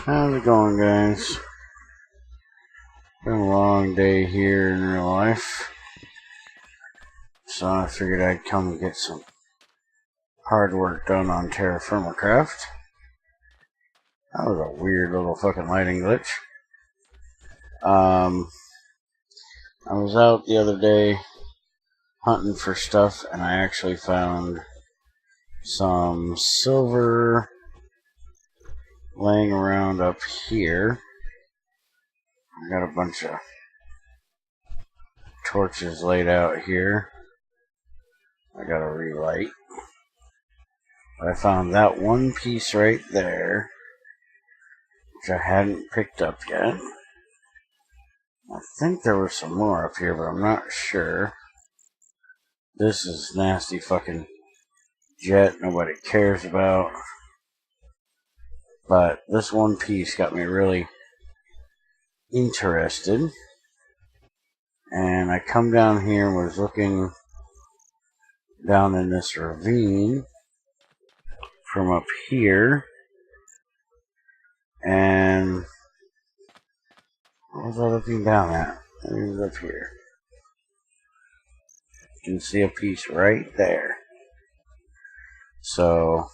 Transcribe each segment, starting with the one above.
How's it going, guys? Been a long day here in real life, so I figured I'd come and get some hard work done on TerraFirmaCraft. That was a weird little fucking lighting glitch. I was out the other day hunting for stuff, and I actually found some silver laying around up here. I got a bunch of torches laid out here. I got a relight. But I found that one piece right there, which I hadn't picked up yet. I think there was some more up here, but I'm not sure. This is nasty fucking jet nobody cares about. But this one piece got me really interested. And I come down here and was looking down in this ravine from up here. And what was I looking down at? It was up here. You can see a piece right there. So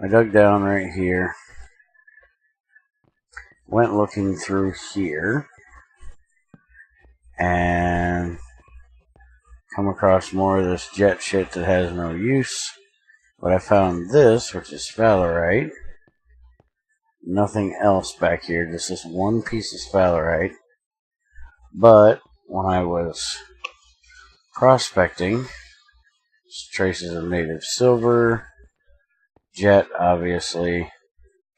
I dug down right here, went looking through here, and come across more of this jet shit that has no use. But I found this, which is sphalerite. Nothing else back here, just this one piece of sphalerite. But when I was prospecting, traces of native silver, jet obviously,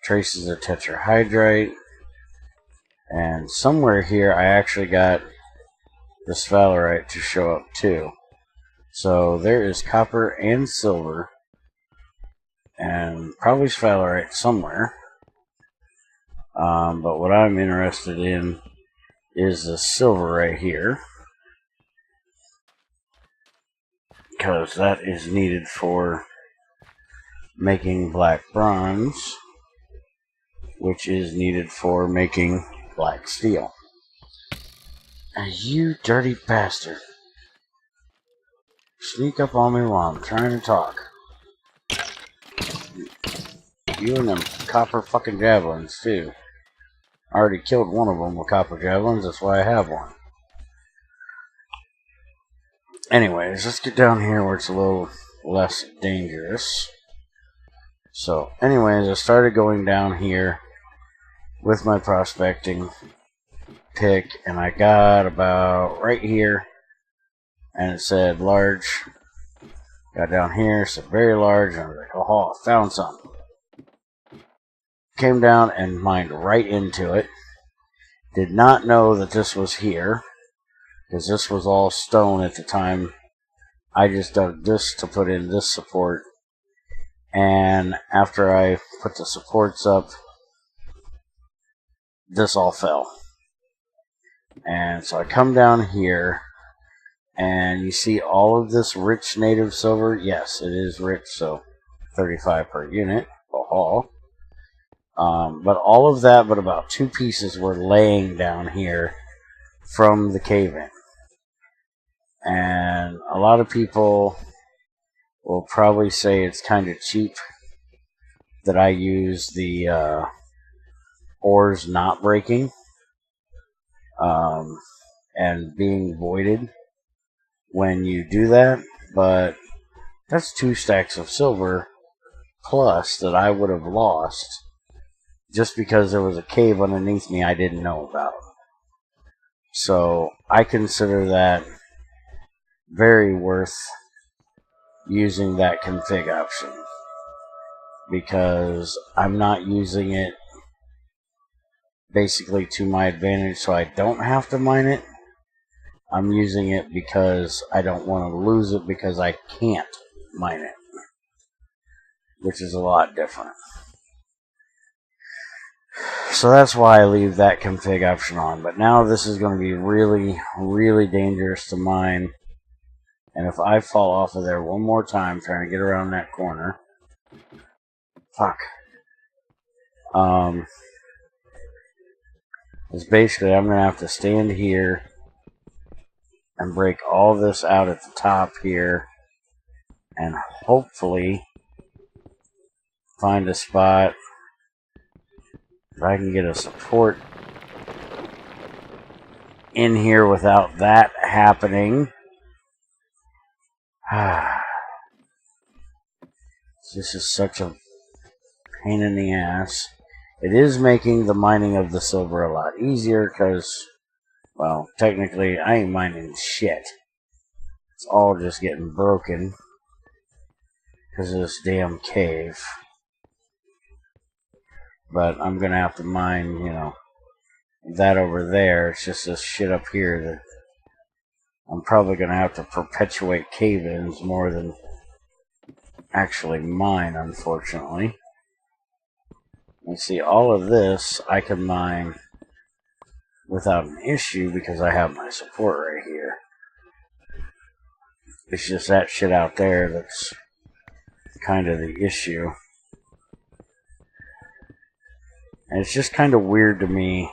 traces of tetrahydrite, and somewhere here I actually got the sphalerite to show up too. So there is copper and silver, and probably sphalerite somewhere. But what I'm interested in is the silver right here, because that is needed for making black bronze, which is needed for making black steel. You dirty bastard. Sneak up on me while I'm trying to talk. You and them copper fucking javelins, too. I already killed one of them with copper javelins, that's why I have one. Anyways, let's get down here where it's a little less dangerous. So, anyways, I started going down here with my prospecting pick, and I got about right here, and it said large. Got down here, it said very large, and I was like, oh, I found something. Came down and mined right into it. Did not know that this was here, because this was all stone at the time. I just dug this to put in this support, and after I put the supports up, this all fell. And so I come down here, and you see all of this rich native silver. Yes, it is rich, so 35 per unit. But all of that, but about 2 pieces were laying down here from the cave-in. And a lot of people will probably say it's kind of cheap that I use the ores not breaking and being voided when you do that, but that's 2 stacks of silver plus that I would have lost just because there was a cave underneath me I didn't know about. So I consider that very worth using that config option, because I'm not using it basically to my advantage so I don't have to mine it. I'm using it because I don't want to lose it because I can't mine it, which is a lot different. So that's why I leave that config option on. But now this is going to be really, really dangerous to mine. And if I fall off of there one more time trying to get around that corner, fuck, is basically I'm going to have to stand here and break all this out at the top here and hopefully find a spot that I can get a support in here without that happening. This is such a pain in the ass. It is making the mining of the silver a lot easier because, well, technically I ain't mining shit. It's all just getting broken because of this damn cave. But I'm going to have to mine, you know, that over there. It's just this shit up here that I'm probably going to have to perpetuate cave-ins more than actually mine, unfortunately. You see, all of this I can mine without an issue because I have my support right here. It's just that shit out there that's kind of the issue. And it's just kind of weird to me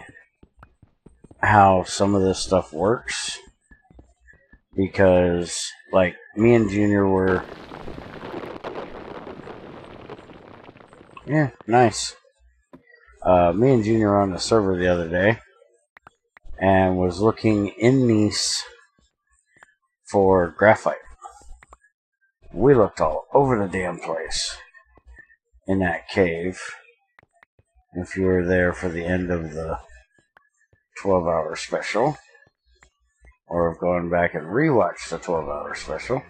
how some of this stuff works. Because, like, me and Junior were... Yeah, nice. Me and Junior were on the server the other day. And was looking in Nice for graphite. We looked all over the damn place in that cave. If you were there for the end of the 12-hour special, or have gone back and rewatched the 12-hour special,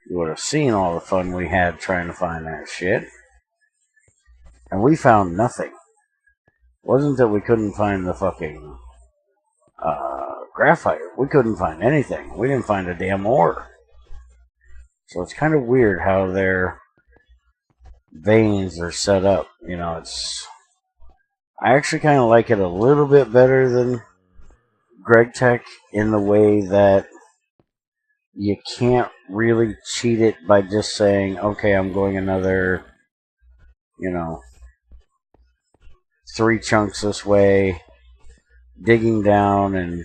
you would have seen all the fun we had trying to find that shit. And we found nothing. It wasn't that we couldn't find the fucking graphite. We couldn't find anything. We didn't find a damn ore. So it's kind of weird how their veins are set up. You know, it's... I actually kind of like it a little bit better than Greg Tech in the way that you can't really cheat it by just saying, okay, I'm going another, you know, 3 chunks this way, digging down, and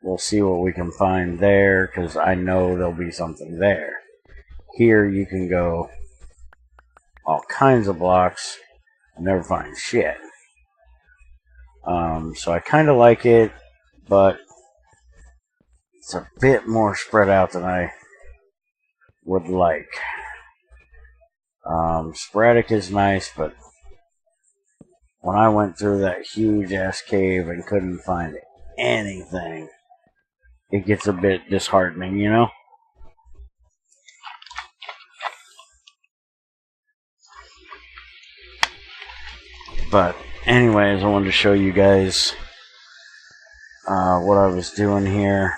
we'll see what we can find there, because I know there'll be something there. Here you can go all kinds of blocks and never find shit. So I kind of like it, but it's a bit more spread out than I would like. Sporadic is nice, but when I went through that huge ass cave and couldn't find anything, it gets a bit disheartening, you know? But anyways, I wanted to show you guys what I was doing here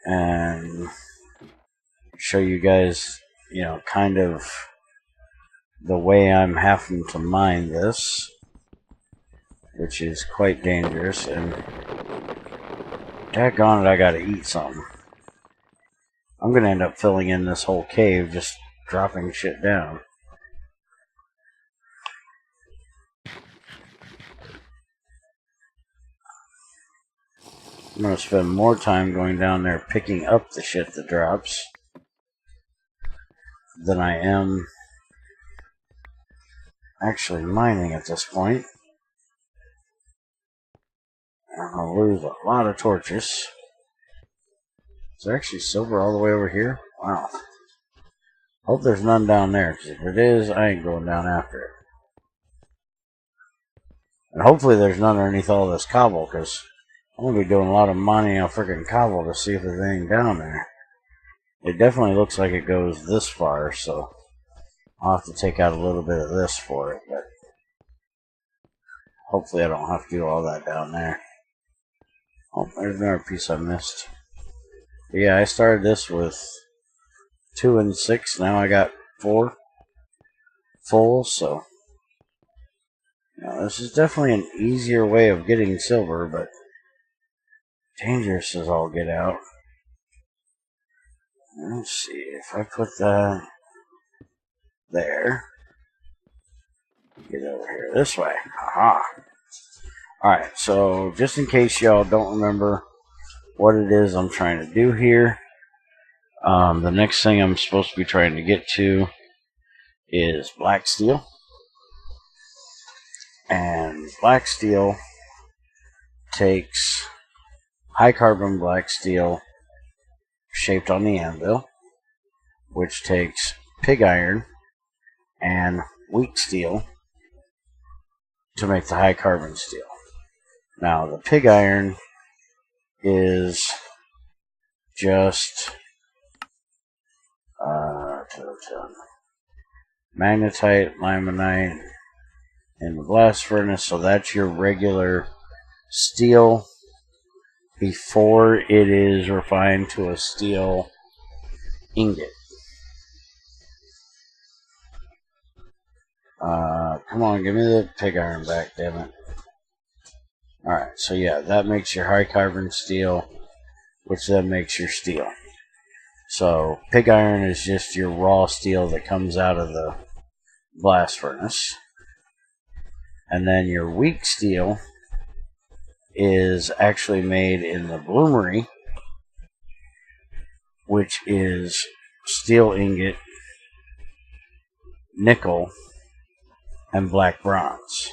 and show you guys, you know, kind of the way I'm having to mine this, which is quite dangerous, and daggone it, I gotta eat something. I'm gonna end up filling in this whole cave just dropping shit down. I'm gonna spend more time going down there picking up the shit that drops than I am actually mining at this point. I'm gonna lose a lot of torches. Is there actually silver all the way over here? Wow. Hope there's none down there, because if it is, I ain't going down after it. And hopefully there's none underneath all this cobble, because I'm going to be doing a lot of mining on freaking cobble to see if there's anything down there. It definitely looks like it goes this far, so I'll have to take out a little bit of this for it, but hopefully I don't have to do all that down there. Oh, there's another piece I missed. But yeah, I started this with 2 and 6, now I got 4 full, so this is definitely an easier way of getting silver, but dangerous as all get out. Let's see, if I put that there. Get over here this way. Aha. Alright, so just in case y'all don't remember what it is I'm trying to do here, the next thing I'm supposed to be trying to get to is black steel. And black steel takes high carbon black steel shaped on the anvil, which takes pig iron and weak steel to make the high carbon steel. Now, the pig iron is just magnetite, limonite in the blast furnace, so that's your regular steel before it is refined to a steel ingot. Come on, give me the pig iron back, damn it. Alright, so yeah, that makes your high carbon steel, which then makes your steel. So, pig iron is just your raw steel that comes out of the blast furnace. And then your weak steel is actually made in the bloomery, which is steel ingot, nickel, and black bronze.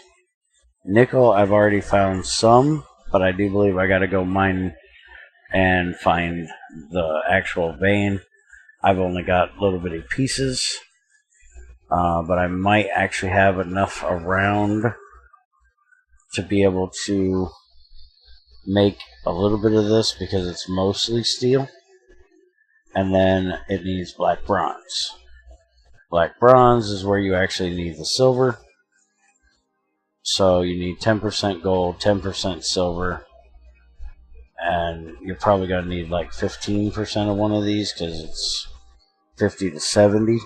Nickel, I've already found some, but I do believe I gotta go mine and find the actual vein. I've only got little bitty pieces, but I might actually have enough around to be able to make a little bit of this because it's mostly steel. And then it needs black bronze. Black bronze is where you actually need the silver. So you need 10% gold, 10% silver, and you're probably going to need like 15% of one of these because it's 50 to 70.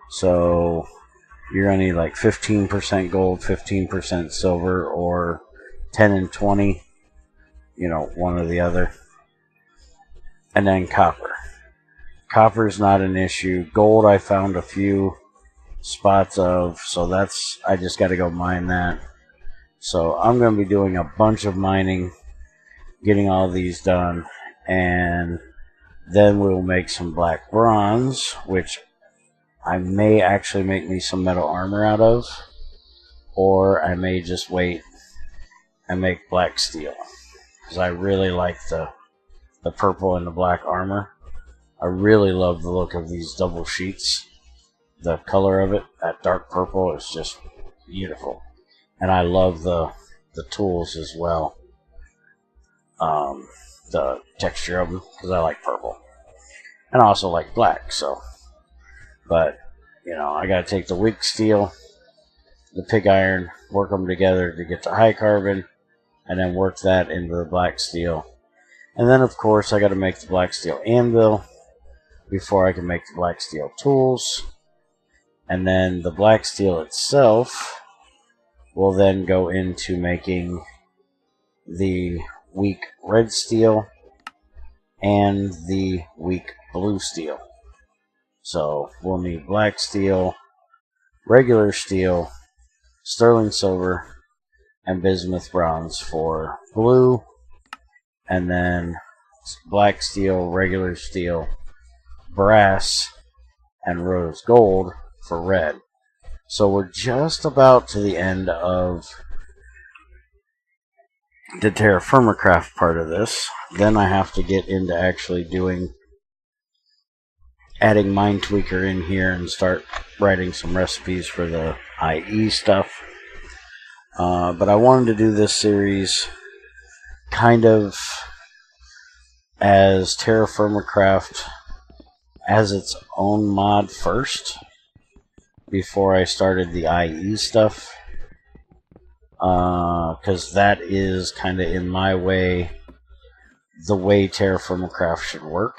So you're going to need like 15% gold, 15% silver, or 10 and 20, one or the other. And then copper. Copper is not an issue. Gold I found a few spots of, so I just got to go mine that. So I'm going to be doing a bunch of mining, getting all these done, and then we'll make some black bronze, which I may actually make me some metal armor out of, or I may just wait and make black steel, because I really like the purple and the black armor. I really love the look of these double sheets. The color of it, that dark purple, is just beautiful. And I love the tools as well. The texture of them, because I like purple. And I also like black, so. But, I gotta take the weak steel, the pig iron, work them together to get the high carbon, and then work that into the black steel. And then, of course, I gotta make the black steel anvil before I can make the black steel tools. And then the black steel itself will then go into making the weak red steel and the weak blue steel. So we'll need black steel, regular steel, sterling silver, and bismuth bronze for blue, and then black steel, regular steel, brass, and rose gold for red. So we're just about to the end of the TerraFirmaCraft part of this. Then I have to get into actually adding MineTweaker in here and start writing some recipes for the IE stuff. But I wanted to do this series kind of as TerraFirmaCraft as its own mod first, before I started the IE stuff, because that is kind of, in my way, the way TerraFirmaCraft should work.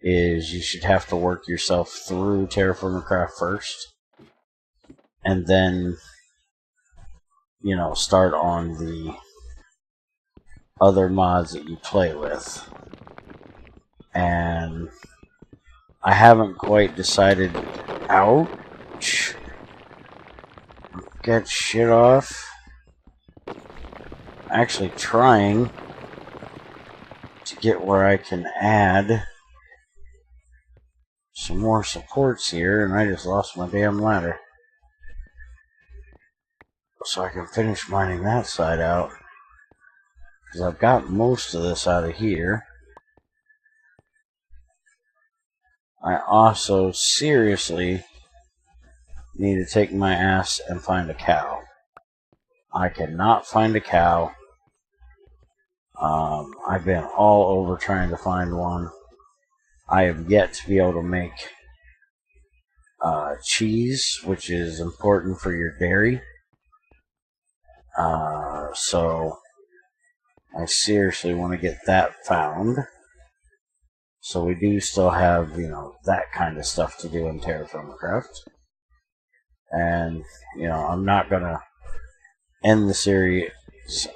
Is you should have to work yourself through TerraFirmaCraft first, and then start on the other mods that you play with. And I haven't quite decided Ouch. Get shit off. Actually trying to get where I can add some more supports here, and I just lost my damn ladder. So I can finish mining that side out, because I've got most of this out of here. I also seriously need to take my ass and find a cow. I cannot find a cow. I've been all over trying to find one. I have yet to be able to make cheese, which is important for your dairy. So I seriously want to get that found. So we do still have, that kind of stuff to do in TerraFirmaCraft. And, I'm not going to end the series,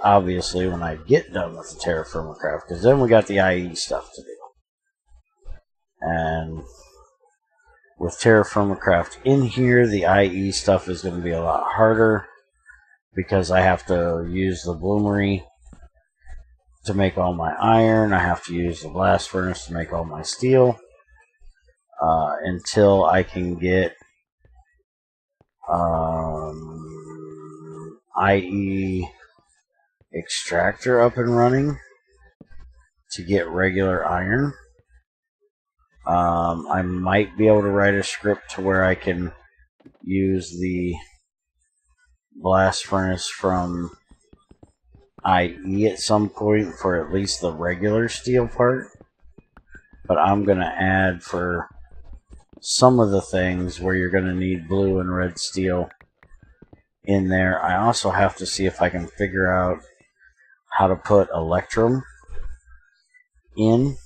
obviously, when I get done with the TerraFirmaCraft, because then we got the IE stuff to do. And with TerraFirmaCraft in here, the IE stuff is going to be a lot harder, because I have to use the bloomery to make all my iron. I have to use the blast furnace to make all my steel. Until I can get IE extractor up and running to get regular iron. I might be able to write a script to where I can use the blast furnace from IE at some point for at least the regular steel part. But I'm going to add for some of the things where you're going to need blue and red steel in there. I also have to see if I can figure out how to put electrum in.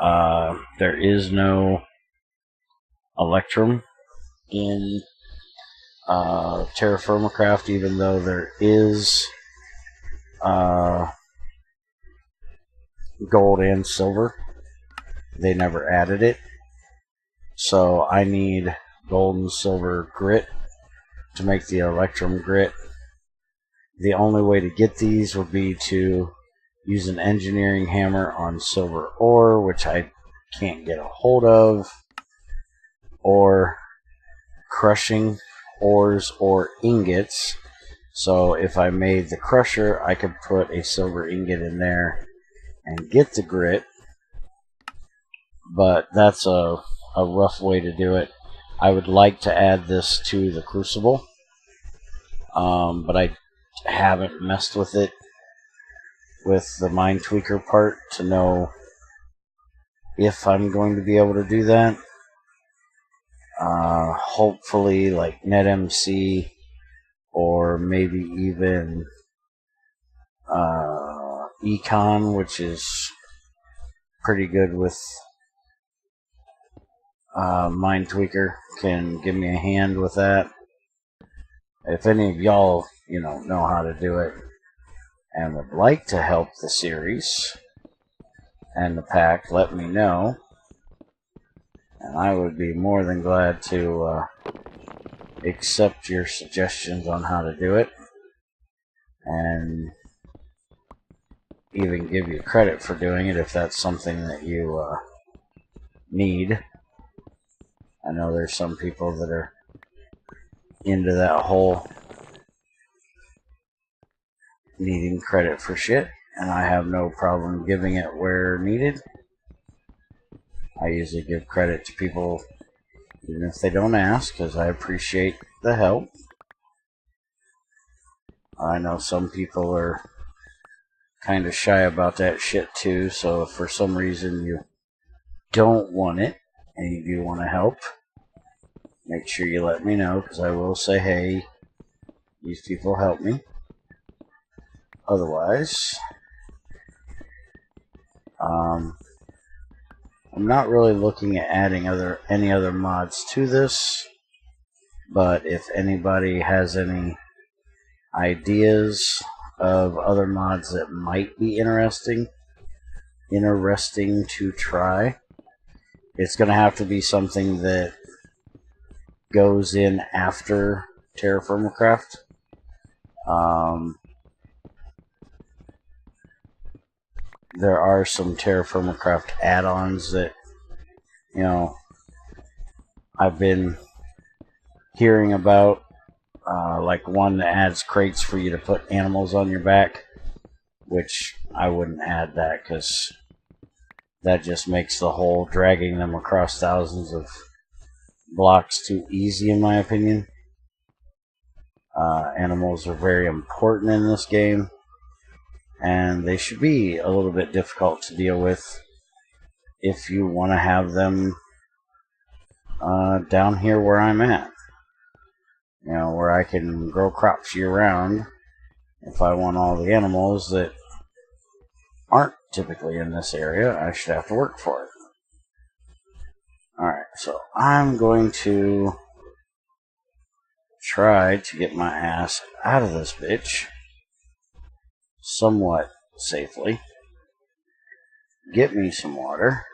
There is no electrum in TerraFirmaCraft, even though there is gold and silver. They never added it. So I need gold and silver grit to make the electrum grit. The only way to get these would be to use an engineering hammer on silver ore, which I can't get a hold of, or crushing ores or ingots. So if I made the crusher, I could put a silver ingot in there and get the grit. But that's a rough way to do it. I would like to add this to the crucible, but I haven't messed with it with the mine tweaker part to know if I'm going to be able to do that. Hopefully like NetMC, or maybe even Econ, which is pretty good with mine tweaker, can give me a hand with that. If any of y'all know how to do it and would like to help the series and the pack, let me know, and I would be more than glad to accept your suggestions on how to do it, and even give you credit for doing it if that's something that you need. I know there's some people that are into that whole needing credit for shit, and I have no problem giving it where needed. I usually give credit to people even if they don't ask, because I appreciate the help. I know some people are kind of shy about that shit too, so if for some reason you don't want it and you do want to help, make sure you let me know, because I will say, hey, these people help me. Otherwise, I'm not really looking at adding any other mods to this, but if anybody has any ideas of other mods that might be interesting to try, it's going to have to be something that goes in after TerraFirmaCraft. There are some TerraFirmaCraft add-ons that, you know, I've been hearing about, like one that adds crates for you to put animals on your back, which I wouldn't add that because that just makes the whole dragging them across thousands of blocks too easy, in my opinion. Animals are very important in this game, and they should be a little bit difficult to deal with if you want to have them down here where I'm at. You know, where I can grow crops year-round. If I want all the animals that aren't typically in this area, I should have to work for it. Alright, so I'm going to try to get my ass out of this bitch somewhat safely. Get me some water.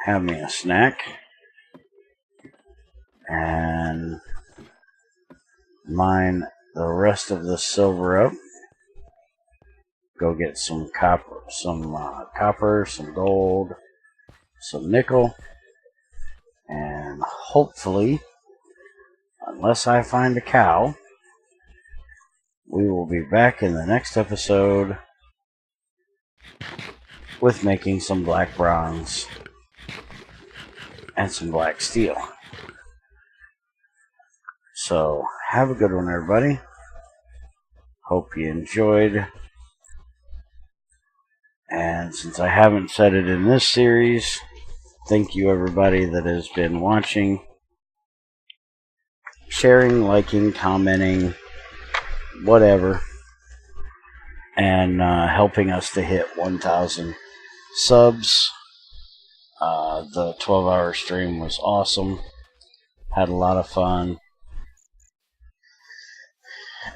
Have me a snack. And mine the rest of the silver up. Go get some copper, some gold, some nickel, and hopefully, unless I find a cow, we will be back in the next episode with making some black bronze and some black steel. So, have a good one, everybody. Hope you enjoyed. And since I haven't said it in this series, thank you, everybody that has been watching, sharing, liking, commenting, whatever, and helping us to hit 1,000 subs. The 12-hour stream was awesome. Had a lot of fun.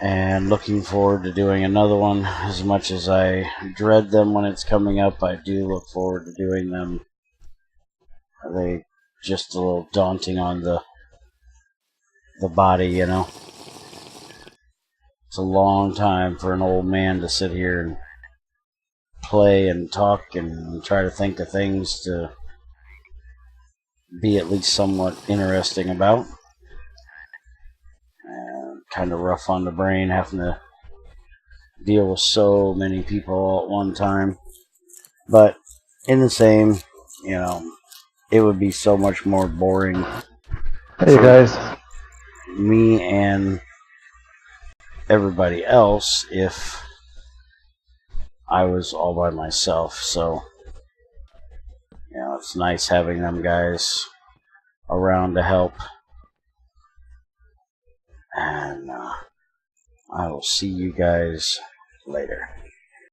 And looking forward to doing another one. As much as I dread them when it's coming up, I do look forward to doing them. They just a little daunting on the body, you know. It's a long time for an old man to sit here and play and talk and try to think of things to be at least somewhat interesting about. And kind of rough on the brain having to deal with so many people all at one time. But in the same, you know, it would be so much more boring. Hey guys. Me and everybody else if I was all by myself. So, you know, it's nice having them guys around to help. And I will see you guys later.